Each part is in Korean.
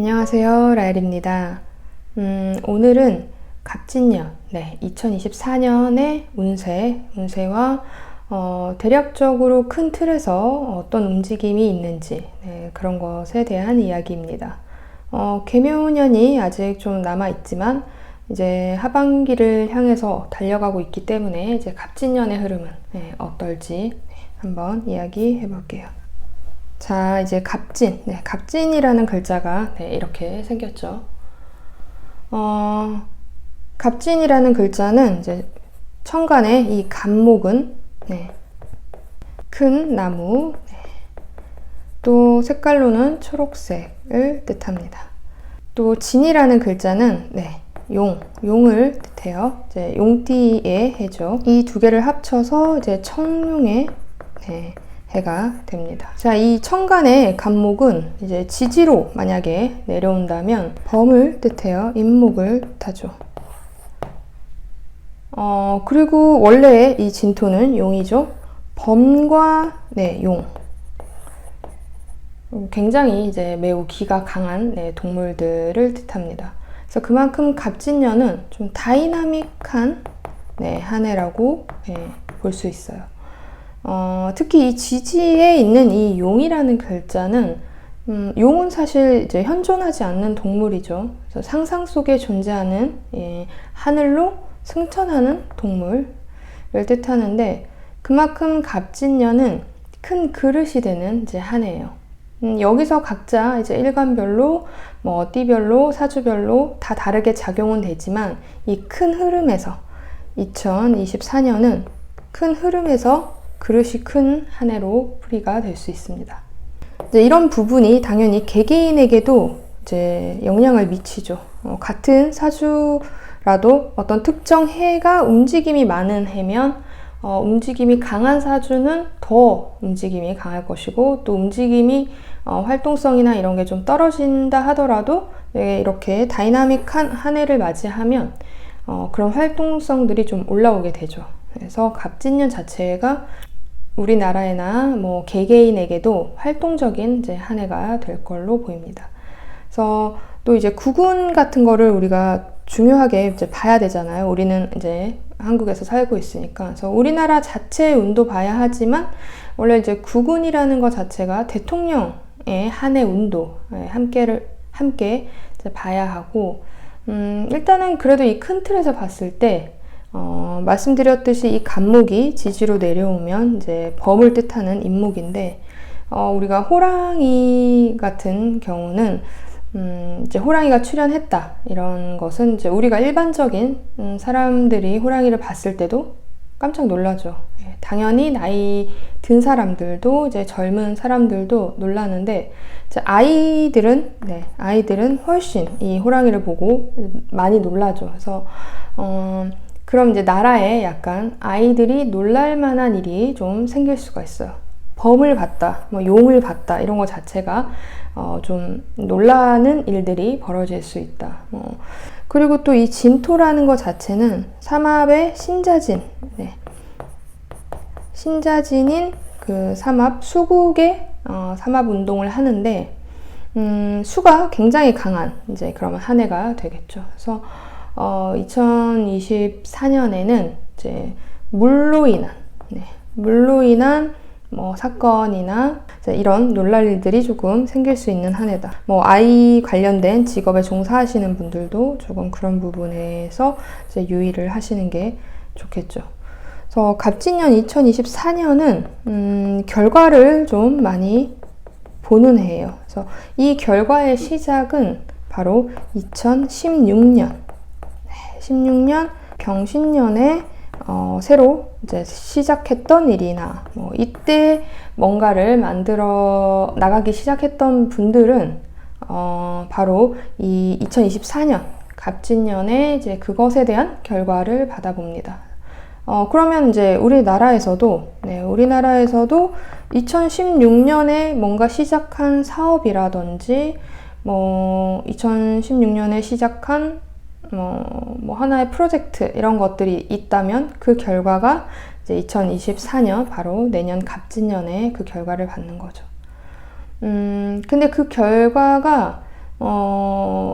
안녕하세요, 라엘입니다. 오늘은 갑진년, 2024년의 운세와 대략적으로 큰 틀에서 어떤 움직임이 있는지 그런 것에 대한 이야기입니다. 계묘년이 아직 좀 남아있지만 이제 하반기를 향해서 달려가고 있기 때문에 이제 갑진년의 흐름은 어떨지 한번 이야기해 볼게요. 자, 이제 갑진. 갑진이라는 글자가 이렇게 생겼죠. 갑진이라는 글자는 이제 천간의 이 갑목은 큰 나무, 또 색깔로는 초록색을 뜻합니다. 또 진이라는 글자는 용을 뜻해요. 이제 용띠의 해죠. 이 두 개를 합쳐서 이제 청룡의 해가 됩니다. 자, 이 천간의 갑목은 이제 지지로 만약에 내려온다면 범을 뜻해요. 임목을 뜻하죠. 그리고 원래 이 진토는 용이죠. 범과 용. 굉장히 이제 매우 기가 강한 동물들을 뜻합니다. 그래서 그만큼 갑진년은 좀 다이나믹한 한 해라고 볼 수 있어요. 특히 이 지지에 있는 이 용이라는 글자는 용은 사실 이제 현존하지 않는 동물이죠. 그래서 상상 속에 존재하는 하늘로 승천하는 동물을 뜻하는데 그만큼 갑진년은 큰 그릇이 되는 이제 한 해예요. 여기서 각자 이제 일간별로 띠별로 사주별로 다 다르게 작용은 되지만 이 큰 흐름에서 2024년은 큰 흐름에서 그릇이 큰 한 해로 풀이가 될 수 있습니다. 이제 이런 부분이 당연히 개개인에게도 이제 영향을 미치죠. 같은 사주라도 어떤 특정 해가 움직임이 많은 해면 움직임이 강한 사주는 더 움직임이 강할 것이고 또 움직임이 활동성이나 이런 게 좀 떨어진다 하더라도 이렇게 다이나믹한 한 해를 맞이하면 그런 활동성들이 좀 올라오게 되죠. 그래서 갑진년 자체가 우리나라에나 개개인에게도 활동적인 이제 한 해가 될 걸로 보입니다. 그래서 또 이제 구군 같은 거를 우리가 중요하게 이제 봐야 되잖아요. 우리는 이제 한국에서 살고 있으니까. 그래서 우리나라 자체의 운도 봐야 하지만 원래 이제 구군이라는 것 자체가 대통령의 한 해 운도 함께 이제 봐야 하고 일단은 그래도 이 큰 틀에서 봤을 때 말씀드렸듯이 이 갑목이 지지로 내려오면 이제 범을 뜻하는 임목인데 우리가 호랑이 같은 경우는 이제 호랑이가 출현했다 이런 것은 이제 우리가 일반적인 사람들이 호랑이를 봤을 때도 깜짝 놀라죠. 당연히 나이 든 사람들도 이제 젊은 사람들도 놀라는데 이제 아이들은 훨씬 이 호랑이를 보고 많이 놀라죠. 그래서 그럼 이제 나라에 약간 아이들이 놀랄 만한 일이 좀 생길 수가 있어요. 범을 봤다, 용을 봤다 이런 것 자체가 좀 놀라는 일들이 벌어질 수 있다. 그리고 또 이 진토라는 것 자체는 삼합의 신자진, 신자진인 그 삼합 수국의 삼합 운동을 하는데 수가 굉장히 강한 이제 그러면 한 해가 되겠죠. 그래서 2024년에는 이제 물로 인한 사건이나 이런 놀랄 일들이 조금 생길 수 있는 한 해다. 아이 관련된 직업에 종사하시는 분들도 조금 그런 부분에서 이제 유의를 하시는 게 좋겠죠. 그래서 갑진년 2024년은 결과를 좀 많이 보는 해예요. 그래서 이 결과의 시작은 바로 2016년 경신년에 새로 이제 시작했던 일이나 이때 뭔가를 만들어 나가기 시작했던 분들은 바로 이 2024년 갑진년에 이제 그것에 대한 결과를 받아봅니다. 그러면 이제 우리나라에서도 2016년에 뭔가 시작한 사업이라든지 2016년에 시작한 하나의 프로젝트 이런 것들이 있다면 그 결과가 이제 2024년 바로 내년 갑진년에 그 결과를 받는 거죠. 근데 그 결과가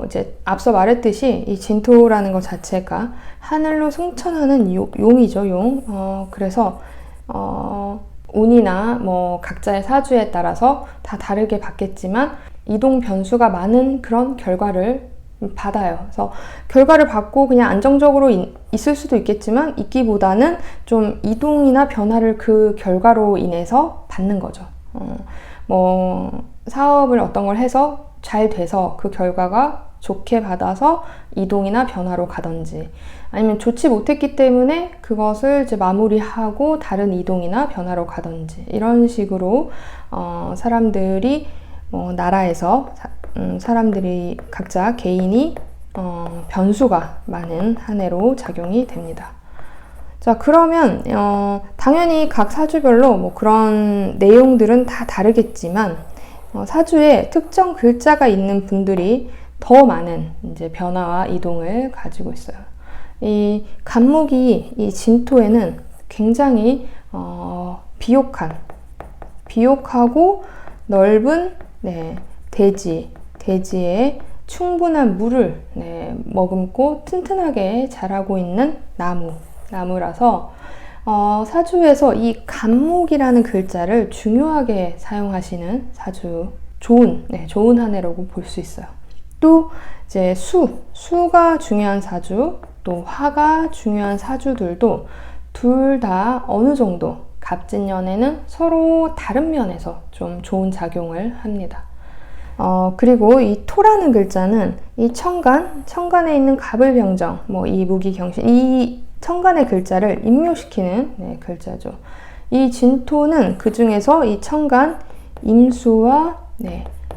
이제 앞서 말했듯이 이 진토라는 것 자체가 하늘로 승천하는 용이죠, 용. 그래서 운이나 뭐 각자의 사주에 따라서 다 다르게 받겠지만 이동 변수가 많은 그런 결과를 받아요. 그래서 결과를 받고 그냥 안정적으로 있을 수도 있겠지만 있기보다는 좀 이동이나 변화를 그 결과로 인해서 받는 거죠. 뭐 사업을 어떤 걸 해서 잘 돼서 그 결과가 좋게 받아서 이동이나 변화로 가든지, 아니면 좋지 못했기 때문에 그것을 이제 마무리하고 다른 이동이나 변화로 가든지, 이런 식으로 사람들이 나라에서 사람들이 각자 개인이 변수가 많은 한 해로 작용이 됩니다. 자, 그러면 당연히 각 사주별로 뭐 그런 내용들은 다 다르겠지만 사주에 특정 글자가 있는 분들이 더 많은 이제 변화와 이동을 가지고 있어요. 이 간목이 이 진토에는 굉장히 비옥하고 넓은 대지에 충분한 물을 머금고 튼튼하게 자라고 있는 나무라서 사주에서 이 간목이라는 글자를 중요하게 사용하시는 사주, 좋은 한 해라고 볼 수 있어요. 또 이제 수가 중요한 사주, 또 화가 중요한 사주들도 둘 다 어느 정도 갑진년에는 서로 다른 면에서 좀 좋은 작용을 합니다. 그리고 이 토라는 글자는 이 천간에 있는 갑을병정, 뭐 이무기경신, 이 천간의 글자를 임묘시키는 글자죠. 이 진토는 그 중에서 이 천간, 임수와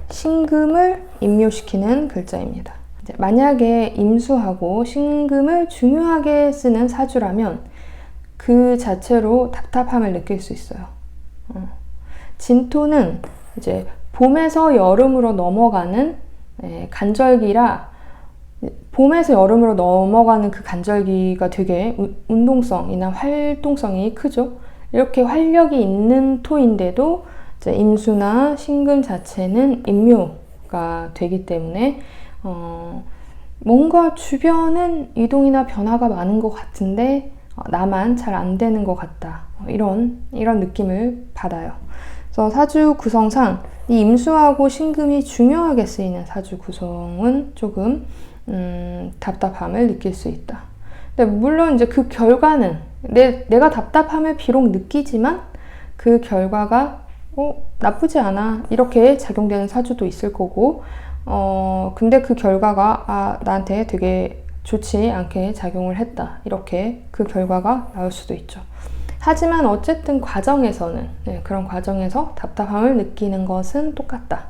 신금을 임묘시키는 글자입니다. 만약에 임수하고 신금을 중요하게 쓰는 사주라면 그 자체로 답답함을 느낄 수 있어요. 진토는 이제 봄에서 여름으로 넘어가는 간절기라, 봄에서 여름으로 넘어가는 그 간절기가 되게 운동성이나 활동성이 크죠. 이렇게 활력이 있는 토인데도 이제 임수나 신금 자체는 임묘가 되기 때문에 뭔가 주변은 이동이나 변화가 많은 것 같은데 나만 잘 안 되는 것 같다, 이런 느낌을 받아요. 그래서 사주 구성상 이 임수하고 신금이 중요하게 쓰이는 사주 구성은 조금 답답함을 느낄 수 있다. 근데 물론 이제 그 결과는 내가 답답함을 비록 느끼지만 그 결과가 나쁘지 않아, 이렇게 작용되는 사주도 있을 거고, 근데 그 결과가 나한테 되게 좋지 않게 작용을 했다, 이렇게 그 결과가 나올 수도 있죠. 하지만 어쨌든 과정에서는 그런 과정에서 답답함을 느끼는 것은 똑같다,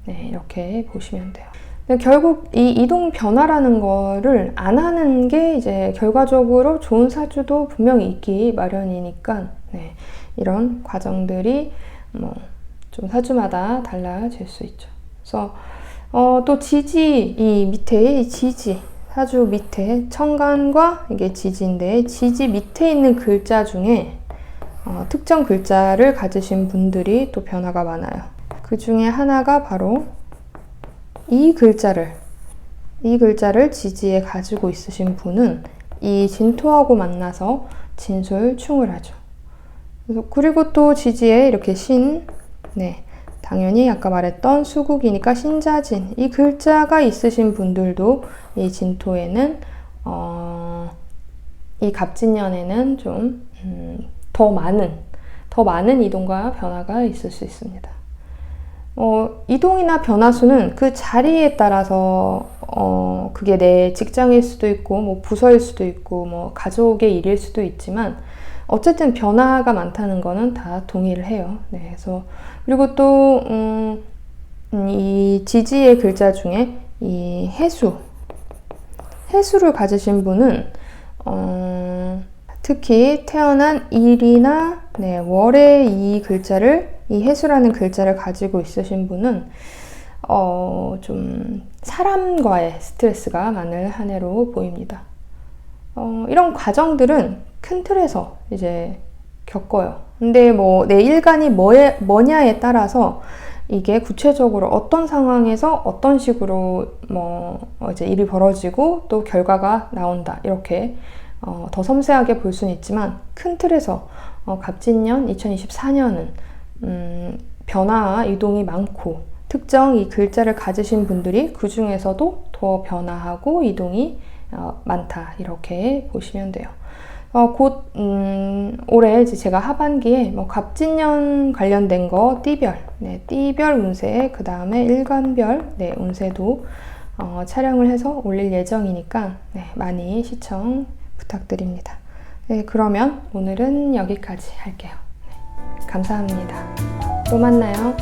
이렇게 보시면 돼요. 결국 이 이동 변화라는 거를 안 하는 게 이제 결과적으로 좋은 사주도 분명히 있기 마련이니까 이런 과정들이 뭐 좀 사주마다 달라질 수 있죠. 그래서 또 이 밑에 이 지지, 사주 밑에 천간과 이게 지지인데, 지지 밑에 있는 글자 중에 특정 글자를 가지신 분들이 또 변화가 많아요. 그 중에 하나가 바로 이 글자를 지지에 가지고 있으신 분은 이 진토하고 만나서 진술충을 하죠. 그리고 또 지지에 이렇게 당연히 아까 말했던 수국이니까 신자진, 이 글자가 있으신 분들도 이 진토에는 이 갑진년에는 좀 더 많은 이동과 변화가 있을 수 있습니다. 이동이나 변화수는 그 자리에 따라서 그게 내 직장일 수도 있고 뭐 부서일 수도 있고 뭐 가족의 일일 수도 있지만 어쨌든 변화가 많다는 거는 다 동의를 해요. 그래서 그리고 또 이 지지의 글자 중에 이 해수를 가지신 분은 특히 태어난 일이나 월에 이 해수라는 글자를 가지고 있으신 분은 좀 사람과의 스트레스가 많을 한 해로 보입니다. 이런 과정들은 큰 틀에서 이제 겪어요. 근데 뭐 내 일간이 뭐냐에 따라서 이게 구체적으로 어떤 상황에서 어떤 식으로 이제 일이 벌어지고 또 결과가 나온다. 이렇게 더 섬세하게 볼 수는 있지만 큰 틀에서 갑진년 2024년은 변화와 이동이 많고 특정 이 글자를 가지신 분들이 그 중에서도 더 변화하고 이동이 많다. 이렇게 보시면 돼요. 곧 올해 이제 제가 하반기에 갑진년 관련된 거 띠별, 띠별 운세, 그 다음에 일간별 운세도 촬영을 해서 올릴 예정이니까 많이 시청 부탁드립니다. 그러면 오늘은 여기까지 할게요. 감사합니다. 또 만나요.